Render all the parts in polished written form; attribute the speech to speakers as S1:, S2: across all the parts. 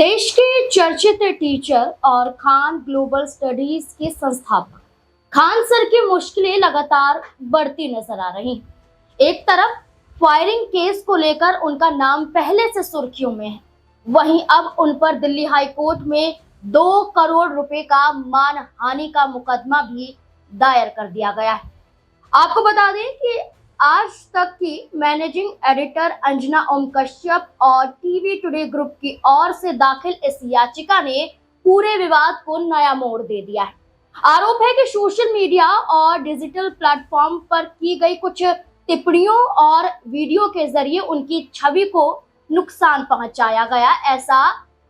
S1: देश के चर्चित टीचर और खान ग्लोबल स्टडीज के संस्थापक खान सर की मुश्किलें लगातार बढ़ती नजर आ रही हैं। एक तरफ फायरिंग केस को लेकर उनका नाम पहले से सुर्खियों में है, वहीं अब उन पर दिल्ली हाई कोर्ट में 2 करोड़ रुपए का मानहानि का मुकदमा भी दायर कर दिया गया है। आपको बता दें कि आज तक की मैनेजिंग एडिटर अंजना ओम कश्यप और टीवी टुडे ग्रुप की ओर से दाखिल इस याचिका ने पूरे विवाद को नया मोड़ दे दिया है। आरोप है कि सोशल मीडिया और डिजिटल प्लेटफॉर्म पर की गई कुछ टिप्पणियों और वीडियो के जरिए उनकी छवि को नुकसान पहुंचाया गया, ऐसा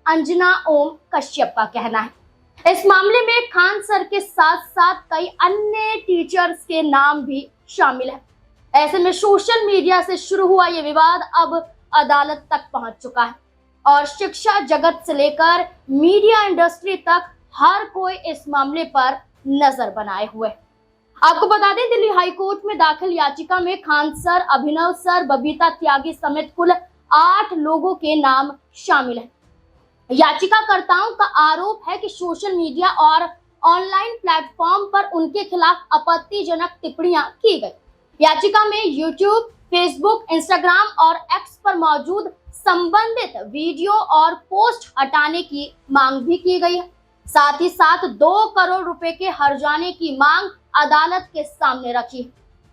S1: अंजना ओम कश्यप का कहना है। इस मामले में खान सर के साथ साथ कई अन्य टीचर्स के नाम भी शामिल है। ऐसे में सोशल मीडिया से शुरू हुआ ये विवाद अब अदालत तक पहुंच चुका है और शिक्षा जगत से लेकर मीडिया इंडस्ट्री तक हर कोई इस मामले पर नजर बनाए हुए है। आपको बता दें, दिल्ली हाई कोर्ट में दाखिल याचिका में खान सर, अभिनव सर, बबीता त्यागी समेत कुल 8 लोगों के नाम शामिल हैं। याचिकाकर्ताओं का आरोप है कि सोशल मीडिया और ऑनलाइन प्लेटफॉर्म पर उनके खिलाफ आपत्तिजनक टिप्पणियां की गई। याचिका में यूट्यूब, फेसबुक, इंस्टाग्राम और एक्स पर मौजूद संबंधित वीडियो और पोस्ट हटाने की मांग भी की गई है। साथ ही साथ 2 करोड़ रुपए के हर्जाने की मांग अदालत के सामने रखी।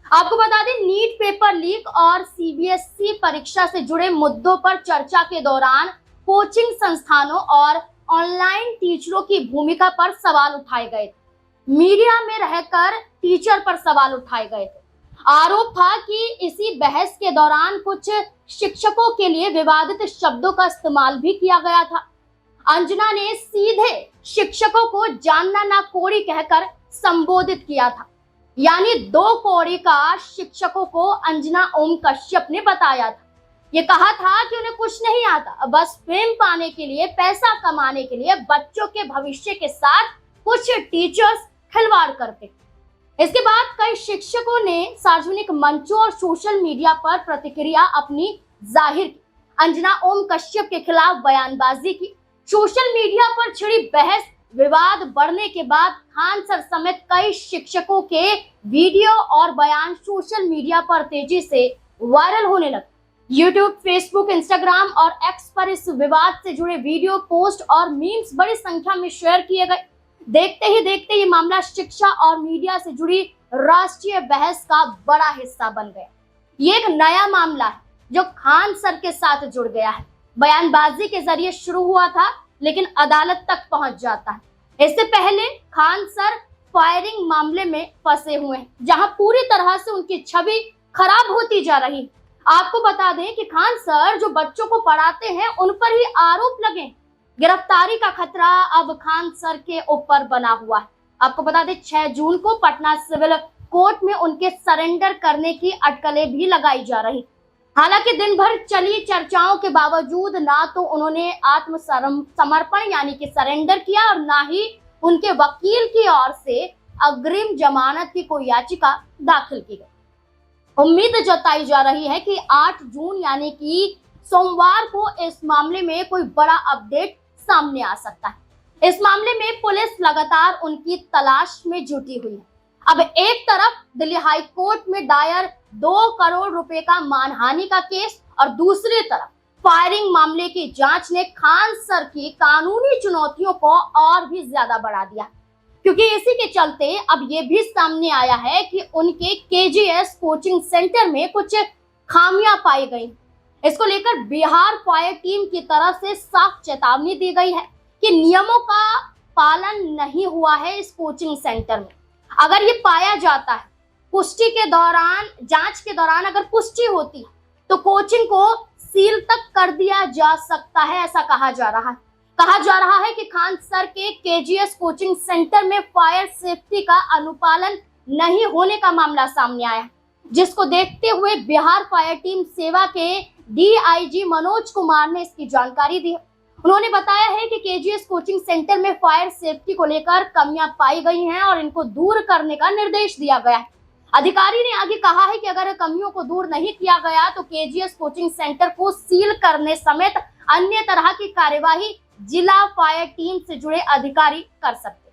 S1: आपको बता दें, नीट पेपर लीक और सीबीएसई परीक्षा से जुड़े मुद्दों पर चर्चा के दौरान कोचिंग संस्थानों और ऑनलाइन टीचरों की भूमिका पर सवाल उठाए गए थे। मीडिया में रहकर टीचर पर सवाल उठाए गए थे। आरोप था कि इसी बहस के दौरान कुछ शिक्षकों के लिए विवादित शब्दों का इस्तेमाल भी किया गया था। अंजना ने सीधे शिक्षकों को जानना ना कोड़ी कहकर संबोधित किया था, यानी 2 कौड़ी का शिक्षकों को अंजना ओम कश्यप ने बताया था। ये कहा था कि उन्हें कुछ नहीं आता, बस फेम पाने के लिए, पैसा कमाने के लिए बच्चों के भविष्य के साथ कुछ टीचर्स खिलवाड़ करते। इसके बाद कई शिक्षकों ने सार्वजनिक मंचों और सोशल मीडिया पर प्रतिक्रिया अपनी जाहिर की। अंजना ओम कश्यप के खिलाफ बयानबाजी की। सोशल मीडिया पर छिड़ी बहस विवाद बढ़ने के बाद खान सर समेत कई शिक्षकों के वीडियो और बयान सोशल मीडिया पर तेजी से वायरल होने लगे। यूट्यूब, फेसबुक, इंस्टाग्राम और एक्स पर इस विवाद से जुड़े वीडियो, पोस्ट और मीम्स बड़ी संख्या में शेयर किए गए। देखते ही देखते ये मामला शिक्षा और मीडिया से जुड़ी राष्ट्रीय बहस का बड़ा हिस्सा बन गया। ये एक नया मामला है जो खान सर के साथ जुड़ गया है। बयानबाजी के जरिए शुरू हुआ था लेकिन अदालत तक पहुंच जाता है। इससे पहले खान सर फायरिंग मामले में फंसे हुए हैं, जहां पूरी तरह से उनकी छवि खराब होती जा रही है। आपको बता दें कि खान सर जो बच्चों को पढ़ाते हैं उन पर ही आरोप लगे। गिरफ्तारी का खतरा अब खान सर के ऊपर बना हुआ है। आपको बता दें, 6 जून को पटना सिविल कोर्ट में उनके सरेंडर करने की अटकलें भी लगाई जा रही। हालांकि दिन भर चली चर्चाओं के बावजूद ना तो उन्होंने आत्मसमर्पण यानी कि सरेंडर किया और ना ही उनके वकील की ओर से अग्रिम जमानत की कोई याचिका दाखिल की गई। उम्मीद जताई जा रही है कि 8 जून यानी कि सोमवार को इस मामले में कोई बड़ा अपडेट सामने आ सकता है। इस मामले में पुलिस लगातार उनकी तलाश में जुटी हुई है। अब एक तरफ दिल्ली हाई कोर्ट में दायर 2 करोड़ रुपए का मानहानि का केस और दूसरी तरफ फायरिंग मामले की जांच ने खान सर की कानूनी चुनौतियों को और भी ज्यादा बढ़ा दिया, क्योंकि इसी के चलते अब ये भी सामने आया है कि उनके केजीएस कोचिंग सेंटर में कुछ खामियां पाई गई। इसको लेकर बिहार फायर टीम की तरफ से साफ चेतावनी दी गई है कि नियमों का पालन नहीं हुआ है इस कोचिंग सेंटर में। अगर ये पाया जाता है, पुष्टि के दौरान, जांच के दौरान अगर पुष्टि होती है तो कोचिंग को सील तक कर दिया जा सकता है, ऐसा कहा जा रहा है। कहा जा रहा है कि खान सर के केजीएस कोचिंग सेंटर में फायर सेफ्टी का अनुपालन नहीं होने का मामला सामने आया है, जिसको देखते हुए बिहार फायर टीम सेवा के डीआईजी मनोज कुमार ने इसकी जानकारी दी है। उन्होंने बताया है कि केजीएस कोचिंग सेंटर में फायर सेफ्टी को लेकर कमियां पाई गई हैं और इनको दूर करने का निर्देश दिया गया है। अधिकारी ने आगे कहा है कि अगर कमियों को दूर नहीं किया गया तो केजीएस कोचिंग सेंटर को सील करने समेत अन्य तरह की कार्यवाही जिला फायर टीम से जुड़े अधिकारी कर सकते।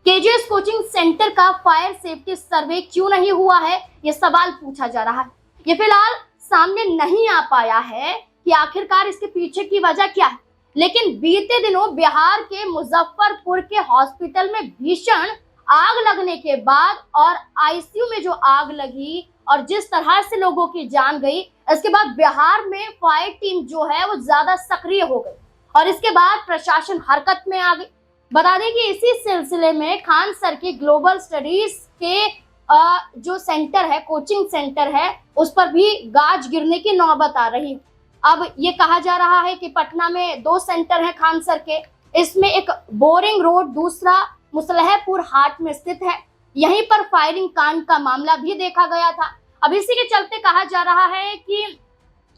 S1: केजीएस कोचिंग सेंटर का फायर सेफ्टी सर्वे क्यों नहीं हुआ है, ये सवाल पूछा जा रहा है। ये फिलहाल सामने नहीं आ पाया है कि आखिरकार इसके पीछे की वजह क्या है, लेकिन बीते दिनों बिहार के मुजफ्फरपुर के हॉस्पिटल में भीषण आग लगने के बाद और आईसीयू में जो आग लगी और जिस तरह से लोगों की जान गई, इसके बाद बिहार में फायर टीम जो है वो ज्यादा सक्रिय हो गई और इसके बाद प्रशासन हरकत में आ गई। बता दें कि इसी सिलसिले में खान सर के ग्लोबल स्टडीज के जो सेंटर है, कोचिंग सेंटर है, उस पर भी गाज गिरने की नौबत आ रही है। अब ये कहा जा रहा है कि पटना में 2 सेंटर हैं खान सर के, इसमें एक बोरिंग रोड, दूसरा मुसलहपुर हाट में स्थित है। यहीं पर फायरिंग कांड का मामला भी देखा गया था। अब इसी के चलते कहा जा रहा है कि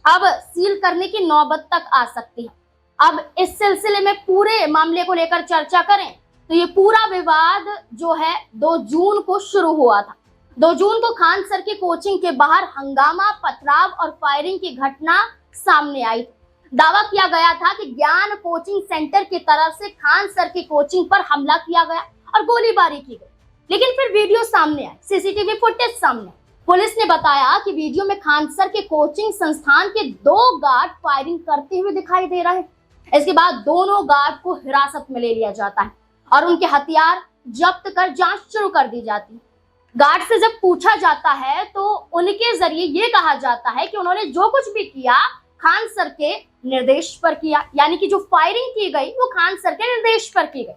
S1: अब सील करने की नौबत तक आ सकती है। अब इस सिलसिले में पूरे मामले को लेकर चर्चा करें तो ये पूरा विवाद जो है 2 जून को शुरू हुआ था। 2 जून को खान सर की कोचिंग के बाहर हंगामा, पथराव और फायरिंग की घटना सामने आई। दावा किया गया था कि ज्ञान कोचिंग सेंटर की तरफ से खान सर की कोचिंग पर हमला किया गया और गोलीबारी की गई, लेकिन फिर वीडियो सामने आए, सीसीटीवी फुटेज सामने। पुलिस ने बताया कि वीडियो में खान सर के कोचिंग संस्थान के 2 गार्ड फायरिंग करते हुए दिखाई दे रहे हैं। इसके बाद दोनों गार्ड को हिरासत में ले लिया जाता है और उनके हथियार जब्त कर जांच शुरू कर दी जाती है। गार्ड से जब पूछा जाता है तो उनके जरिए ये कहा जाता है कि उन्होंने जो कुछ भी किया खान सर के निर्देश पर किया, यानी कि जो फायरिंग की गई वो खान सर के निर्देश पर की गई,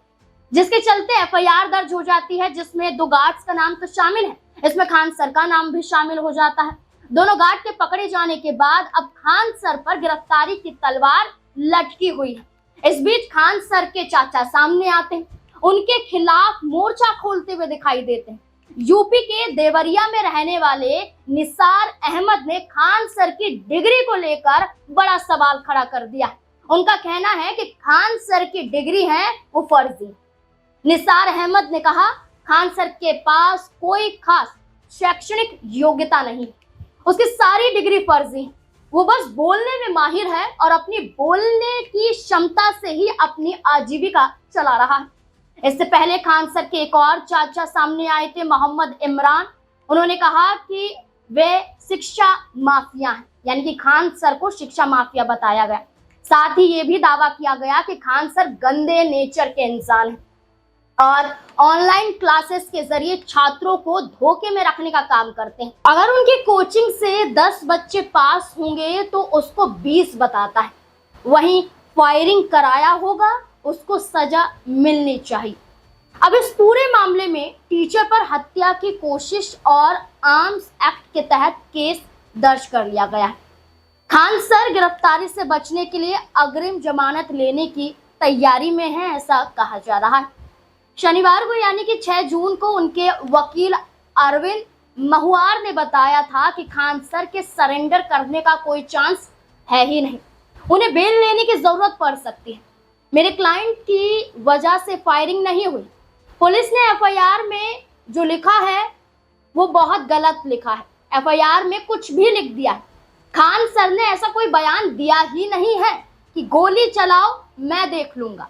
S1: जिसके चलते एफआईआर दर्ज हो जाती है, जिसमें 2 गार्ड्स का नाम तो शामिल है, इसमें खान सर का नाम भी शामिल हो जाता है। दोनों गार्ड के पकड़े जाने के बाद अब खान सर पर गिरफ्तारी की तलवार लटकी हुई है। इस बीच खान सर के चाचा सामने आते हैं, उनके खिलाफ मोर्चा खोलते हुए दिखाई देते हैं। यूपी के देवरिया में रहने वाले निसार अहमद ने खान सर की डिग्री को लेकर बड़ा सवाल खड़ा कर दिया। उनका कहना है कि खान सर की डिग्री है वो फर्जी। निसार अहमद ने कहा खान सर के पास कोई खास शैक्षणिक योग्यता नहीं, उसकी सारी डिग्री फर्जी है, वो बस बोलने में माहिर है और अपनी बोलने की क्षमता से ही अपनी आजीविका चला रहा है। इससे पहले खान सर के एक और चाचा सामने आए थे, मोहम्मद इमरान। उन्होंने कहा कि वे शिक्षा माफिया हैं, यानी कि खान सर को शिक्षा माफिया बताया गया। साथ ही ये भी दावा किया गया कि खान सर गंदे नेचर के इंसान हैं और ऑनलाइन क्लासेस के जरिए छात्रों को धोखे में रखने का काम करते हैं। अगर उनकी कोचिंग से 10 बच्चे पास होंगे तो उसको 20 बताता है, वहीं फायरिंग कराया होगा उसको सजा मिलनी चाहिए। अब इस पूरे मामले में टीचर पर हत्या की कोशिश और आर्म्स एक्ट के तहत केस दर्ज कर लिया गया है। खान सर गिरफ्तारी से बचने के लिए अग्रिम जमानत लेने की तैयारी में है, ऐसा कहा जा रहा है। शनिवार को यानी कि 6 जून को उनके वकील अरविंद महुआर ने बताया था कि खान सर के सरेंडर करने का कोई चांस है ही नहीं, उन्हें बेल लेने की जरूरत पड़ सकती है। मेरे क्लाइंट की वजह से फायरिंग नहीं हुई। पुलिस ने एफआईआर में जो लिखा है वो बहुत गलत लिखा है, एफआईआर में कुछ भी लिख दिया है। खान सर ने ऐसा कोई बयान दिया ही नहीं है कि गोली चलाओ मैं देख लूंगा।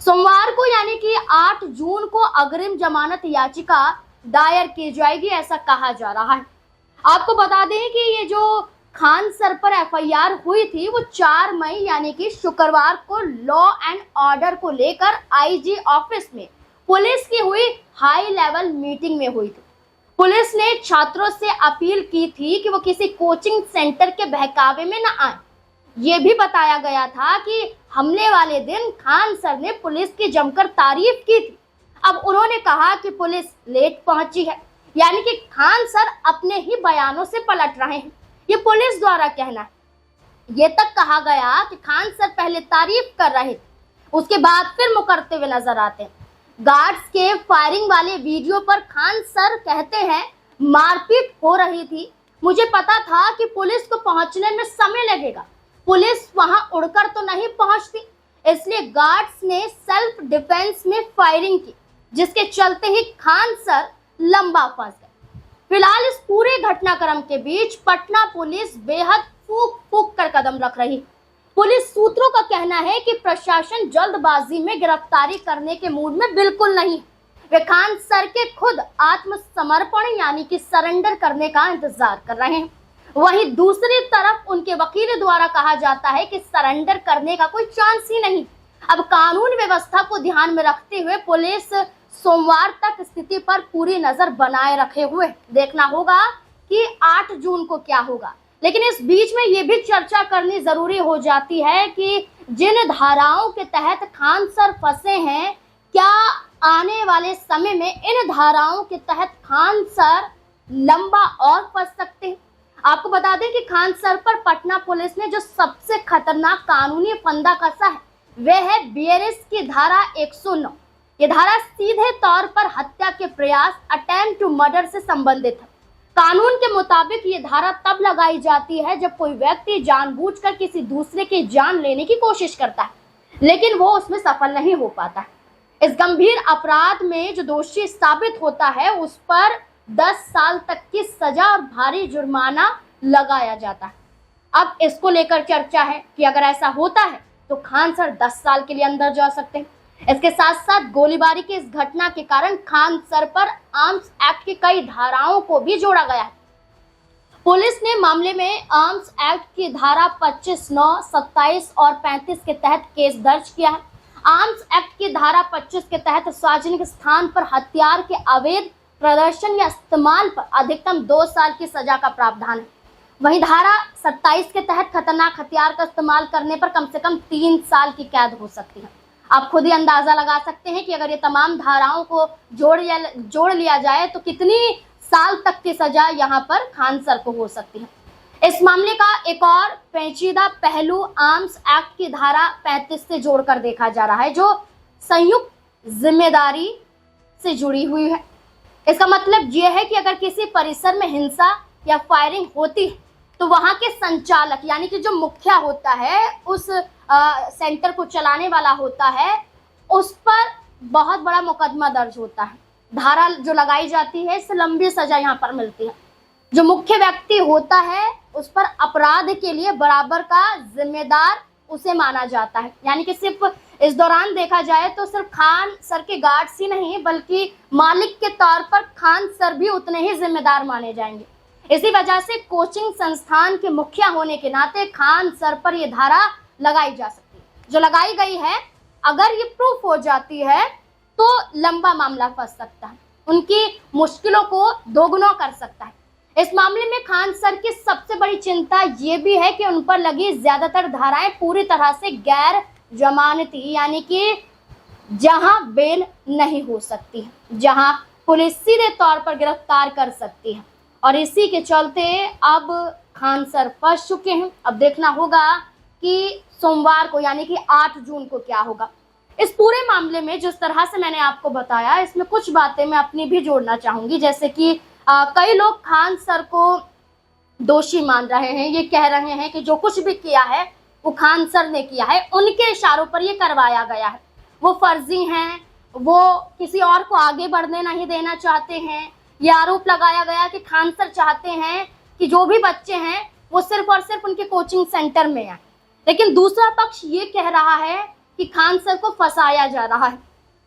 S1: सोमवार को यानी कि 8 जून को अग्रिम जमानत याचिका दायर की जाएगी, ऐसा कहा जा रहा है। आपको बता दें कि ये जो खान सर पर एफआईआर हुई थी वो 4 मई यानी कि शुक्रवार को लॉ एंड ऑर्डर को लेकर आईजी ऑफिस में पुलिस की हुई हाई लेवल मीटिंग में हुई थी। पुलिस ने छात्रों से अपील की थी कि वो किसी कोचिंग सेंटर के बहकावे में न आए। ये भी बताया गया था कि हमले वाले दिन खान सर ने पुलिस की जमकर तारीफ की थी। अब उन्होंने कहा कि पुलिस लेट पहुंची है, यानी कि खान सर अपने ही बयानों से पलट रहे हैं, ये पुलिस द्वारा कहना है। ये तक कहा गया कि खान सर पहले तारीफ कर रहे थे, उसके बाद फिर मुकरते हुए नजर आते हैं। गार्ड्स के फायरिंग वाले वीडियो पर खान सर कहते हैं मारपीट हो रही थी, मुझे पता था कि पुलिस को पहुंचने में समय लगेगा, पुलिस वहां उड़कर तो नहीं पहुंचती, इसलिए गार्ड्स ने सेल्फ डिफेंस में फायरिंग की, जिसके चलते ही खान सर लंबा फंस गए। फिलहाल इस पूरे घटनाक्रम के बीच पटना पुलिस बेहद फूक फूक कर कदम रख रही। पुलिस सूत्रों का कहना है कि प्रशासन जल्दबाजी में गिरफ्तारी करने के मूड में बिल्कुल नहीं। वे खान सर के खुद आत्मसमर्पण यानी कि सरेंडर करने का इंतजार कर रहे हैं। वहीं दूसरी तरफ उनके वकील द्वारा कहा जाता है कि सरेंडर करने का कोई चांस ही नहीं। अब कानून व्यवस्था को ध्यान में रखते हुए पुलिस सोमवार तक स्थिति पर पूरी नजर बनाए रखे हुए देखना होगा कि 8 जून को क्या होगा। लेकिन इस बीच में ये भी चर्चा करनी जरूरी हो जाती है कि जिन धाराओं के तहत खान सर फंसे हैं, क्या आने वाले समय में इन धाराओं के तहत खान सर लंबा और फंस सकते हैं। आपको बता दें कि खान सर पर पटना पुलिस ने जो सबसे खतरनाक कानूनी फंदा कसा है वह है बीएनएस की धारा 109। ये धारा सीधे तौर पर हत्या के प्रयास अटेम्प्ट टू मर्डर से संबंधित है। कानून के मुताबिक ये धारा तब लगाई जाती है जब कोई व्यक्ति जानबूझकर किसी दूसरे की जान लेने की कोशिश करता है, लेकिन वो उसमें सफल नहीं हो पाता है। इस गंभीर अपराध में जो दोषी साबित होता है उस पर 10 साल तक की सजा और भारी जुर्माना लगाया जाता है। अब इसको लेकर चर्चा है कि अगर ऐसा होता है तो खान सर 10 साल के लिए अंदर जा सकते हैं। इसके साथ साथ गोलीबारी की इस घटना के कारण खान सर पर आर्म्स एक्ट की कई धाराओं को भी जोड़ा गया है। पुलिस ने मामले में आर्म्स एक्ट की धारा 25, 9, 27 और 35 के तहत केस दर्ज किया है। आर्म्स एक्ट की धारा 25 के तहत सार्वजनिक स्थान पर हथियार के अवैध प्रदर्शन या इस्तेमाल पर अधिकतम 2 साल की सजा का प्रावधान है। वहीं धारा 27 के तहत खतरनाक हथियार का इस्तेमाल करने पर कम से कम 3 साल की कैद हो सकती है। आप खुद ही अंदाजा लगा सकते हैं कि अगर ये तमाम धाराओं को जोड़ लिया जाए तो कितनी साल तक की सजा यहाँ पर खान सर को हो सकती है। इस मामले का एक और पेचीदा पहलू आर्म्स एक्ट की धारा 35 से जोड़कर देखा जा रहा है, जो संयुक्त जिम्मेदारी से जुड़ी हुई है। इसका मतलब यह है कि अगर किसी परिसर में हिंसा या फायरिंग होती है तो वहां के संचालक यानी कि जो मुखिया होता है, उस सेंटर को चलाने वाला होता है, उस पर बहुत बड़ा मुकदमा दर्ज होता है। धारा जो लगाई जाती है इससे लंबी सजा यहाँ पर मिलती है। जो मुख्य व्यक्ति होता है उस पर अपराध के लिए बराबर का जिम्मेदार उसे माना जाता है। यानी कि सिर्फ इस दौरान देखा जाए तो सिर्फ खान सर के गार्ड्स ही नहीं बल्कि मालिक के तौर पर खान सर भी उतने ही जिम्मेदार माने जाएंगे। इसी वजह से कोचिंग संस्थान के मुखिया होने के नाते खान सर पर यह धारा लगाई जा सकती है। जो लगाई गई है अगर ये प्रूफ हो जाती है तो लंबा मामला फंस सकता है, उनकी मुश्किलों को दोगुना कर सकता है। इस मामले में खान सर की सबसे बड़ी चिंता ये भी है कि उन पर लगी ज्यादातर धाराएं पूरी तरह से गैर जमानती यानी कि जहां बेल नहीं हो सकती है, जहां पुलिस सीधे तौर पर गिरफ्तार कर सकती है। और इसी के चलते अब खान सर फंस चुके हैं। अब देखना होगा कि सोमवार को यानी कि 8 जून को क्या होगा। इस पूरे मामले में जिस तरह से मैंने आपको बताया, इसमें कुछ बातें मैं अपनी भी जोड़ना चाहूंगी। जैसे कि कई लोग खान सर को दोषी मान रहे हैं, ये कह रहे हैं कि जो कुछ भी किया है वो खान सर ने किया है, उनके इशारों पर ये करवाया गया है, वो फर्जी हैं, वो किसी और को आगे बढ़ने नहीं देना चाहते हैं। ये आरोप लगाया गया कि खान सर चाहते हैं कि जो भी बच्चे हैं वो सिर्फ और सिर्फ उनके कोचिंग सेंटर में आए। लेकिन दूसरा पक्ष ये कह रहा है कि खान सर को फंसाया जा रहा है।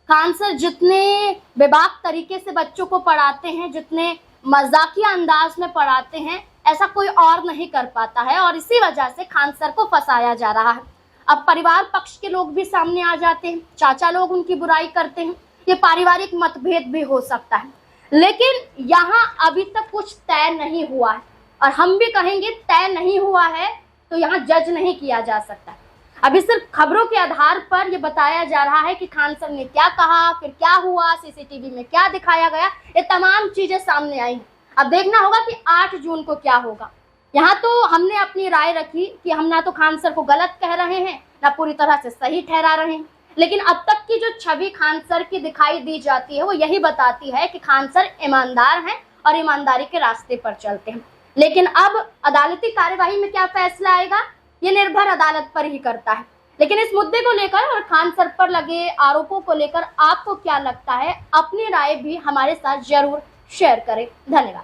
S1: खान सर जितने बेबाक तरीके से बच्चों को पढ़ाते हैं, जितने मजाकिया अंदाज में पढ़ाते हैं, ऐसा कोई और नहीं कर पाता है और इसी वजह से खान सर को फंसाया जा रहा है। अब परिवार पक्ष के लोग भी सामने आ जाते हैं, चाचा लोग उनकी बुराई करते हैं, ये पारिवारिक मतभेद भी हो सकता है। लेकिन यहाँ अभी तक कुछ तय नहीं हुआ है और हम भी कहेंगे तय नहीं हुआ है तो यहाँ जज नहीं किया जा सकता। अभी सिर्फ खबरों के आधार पर यह बताया जा रहा है कि खान सर ने क्या कहा, फिर क्या हुआ, सीसीटीवी में क्या दिखाया गया, ये तमाम चीजें सामने आई हैं। अब देखना होगा कि 8 जून को क्या होगा। यहाँ तो हमने अपनी राय रखी कि हम ना तो खान सर को गलत कह रहे हैं ना पूरी तरह से सही ठहरा रहे हैं, लेकिन अब तक की जो छवि खान सर की दिखाई दी जाती है वो यही बताती है कि खान सर ईमानदार हैं और ईमानदारी के रास्ते पर चलते हैं। लेकिन अब अदालती कार्यवाही में क्या फैसला आएगा ये निर्भर अदालत पर ही करता है। लेकिन इस मुद्दे को लेकर और खान सर पर लगे आरोपों को लेकर आपको क्या लगता है, अपनी राय भी हमारे साथ जरूर शेयर करें। धन्यवाद।